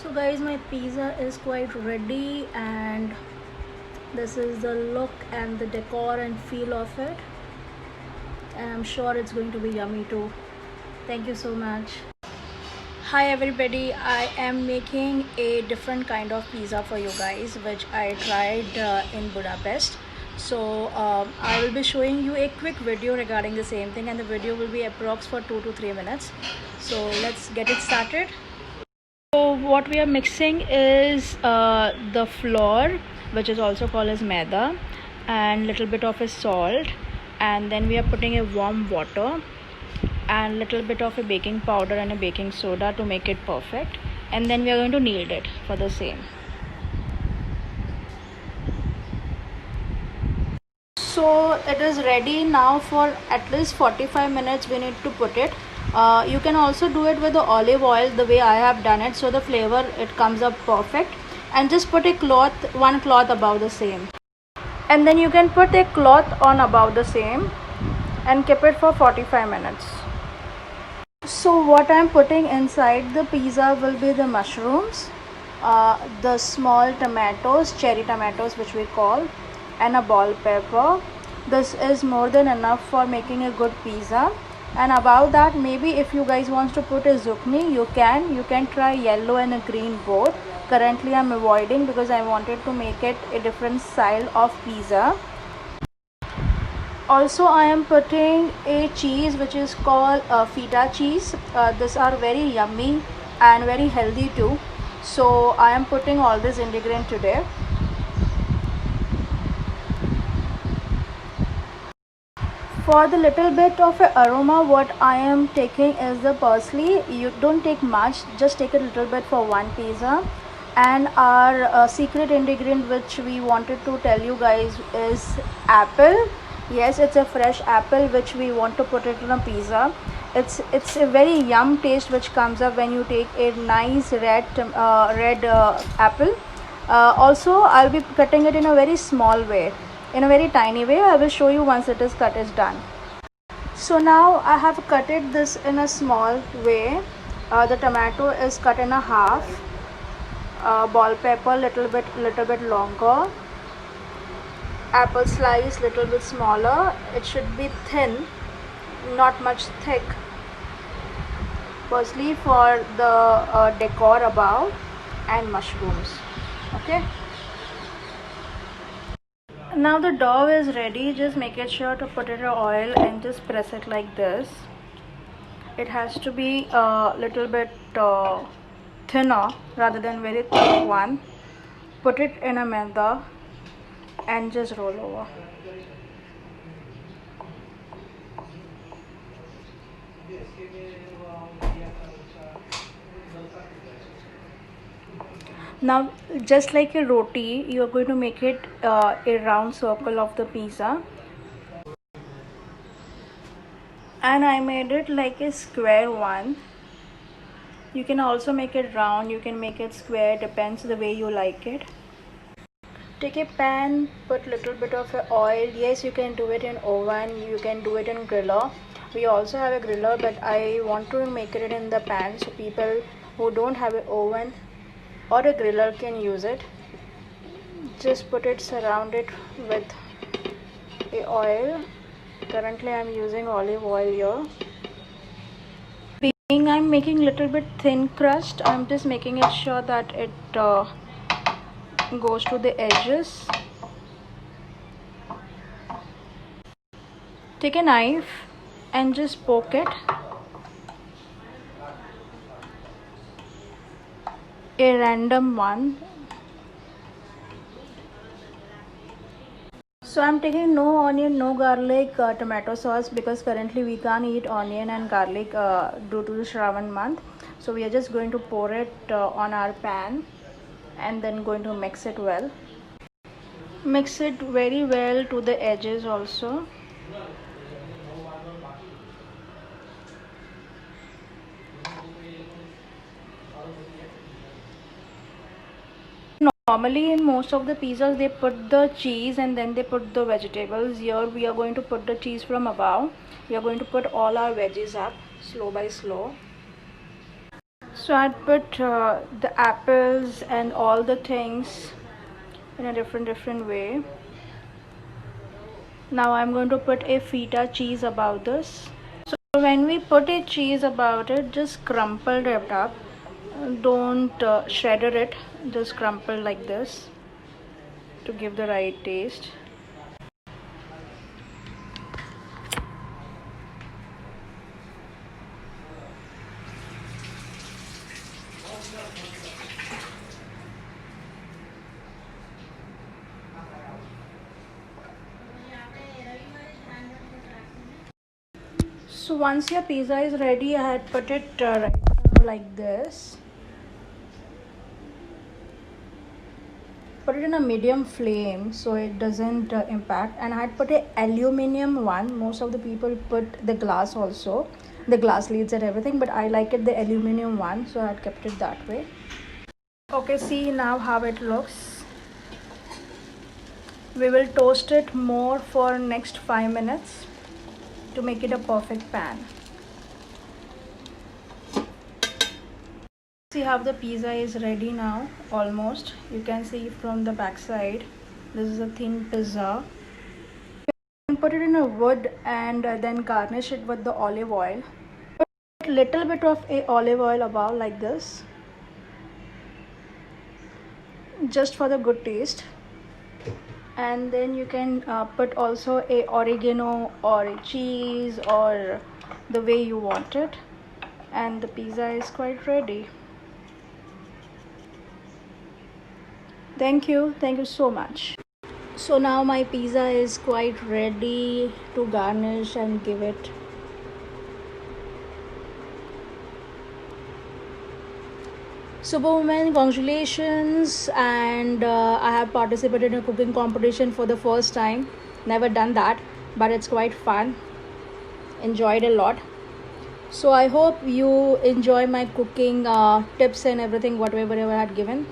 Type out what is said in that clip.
So guys, my pizza is quite ready, and this is the look and the decor and feel of it, and I'm sure it's going to be yummy too. Thank you so much. Hi everybody, I am making a different kind of pizza for you guys, which I tried in Budapest. So I will be showing you a quick video regarding the same thing, and the video will be approx for 2 to 3 minutes. So let's get it started. So what we are mixing is the flour, which is also called as maida, and little bit of a salt, and then we are putting a warm water and little bit of a baking powder and a baking soda to make it perfect, and then we are going to knead it for the same. So it is ready now. For at least 45 minutes we need to put it. You can also do it with the olive oil the way I have done it, so the flavor it comes up perfect. And just put a cloth, one cloth above the same, and then you can put a cloth on above the same and keep it for 45 minutes. So what I'm putting inside the pizza will be the mushrooms, the small tomatoes, cherry tomatoes which we call, and a bell pepper. This is more than enough for making a good pizza. And above that, maybe if you guys want to put a zucchini, you can try yellow and a green both. Currently I'm avoiding because I wanted to make it a different style of pizza. Also I am putting a cheese which is called feta cheese. These are very yummy and very healthy too. So I am putting all this ingredient today. For the little bit of aroma, what I am taking is the parsley. You don't take much, just take a little bit for one pizza. And our secret ingredient which we wanted to tell you guys is apple. Yes, it's a fresh apple which we want to put it in a pizza. It's a very yum taste which comes up when you take a nice red apple. Also I'll be cutting it in a very small way, in a very tiny way. I will show you once it is cut is done. So now I have cut it this in a small way. The tomato is cut in a half, bell pepper little bit longer, apple slice little bit smaller. It should be thin, not much thick. Parsley for the decor above, and mushrooms. Okay. Now the dough is ready. Just make it sure to put it in oil and just press it like this. It has to be a little bit thinner rather than very thick one. Put it in a maida and just roll over. Now just like a roti, you are going to make it a round circle of the pizza, and I made it like a square one. You can also make it round, you can make it square, depends the way you like it. Take a pan, put little bit of oil. Yes, you can do it in oven, you can do it in griller. We also have a griller, but I want to make it in the pan so people who don't have an oven or a griller can use it. Just put it, surround it with a oil. Currently I'm using olive oil here. Being I'm making little bit thin crust, I'm just making it sure that it goes to the edges. Take a knife and just poke it. A random one. So I'm taking no onion, no garlic, tomato sauce, because currently we can't eat onion and garlic due to the Shravan month. So we are just going to pour it on our pan and then going to mix it well. Mix it very well to the edges also. Normally in most of the pizzas they put the cheese and then they put the vegetables. Here we are going to put the cheese from above. We are going to put all our veggies up slow by slow. So I put the apples and all the things in a different way. Now I'm going to put a feta cheese above this. So when we put a cheese about it, just crumple it up. Don't shred it, just crumple like this to give the right taste. So once your pizza is ready, I had put it right now like this. Put it in a medium flame so it doesn't impact, and I had put a aluminium one. Most of the people put the glass also, the glass lids and everything, but I like it the aluminium one, so I had kept it that way. Okay, see now how it looks. We will toast it more for next 5 minutes to make it a perfect pan. See how the pizza is ready now, almost. You can see from the back side. This is a thin pizza. You can put it in a wood and then garnish it with the olive oil. Put a little bit of a olive oil above like this, just for the good taste. And then you can put also a oregano or a cheese or the way you want it, and the pizza is quite ready. Thank you so much. So now my pizza is quite ready to garnish and give it. Superwoman, congratulations, and I have participated in a cooking competition for the first time. Never done that, but it's quite fun. Enjoyed a lot. So I hope you enjoy my cooking tips and everything, whatever I had given.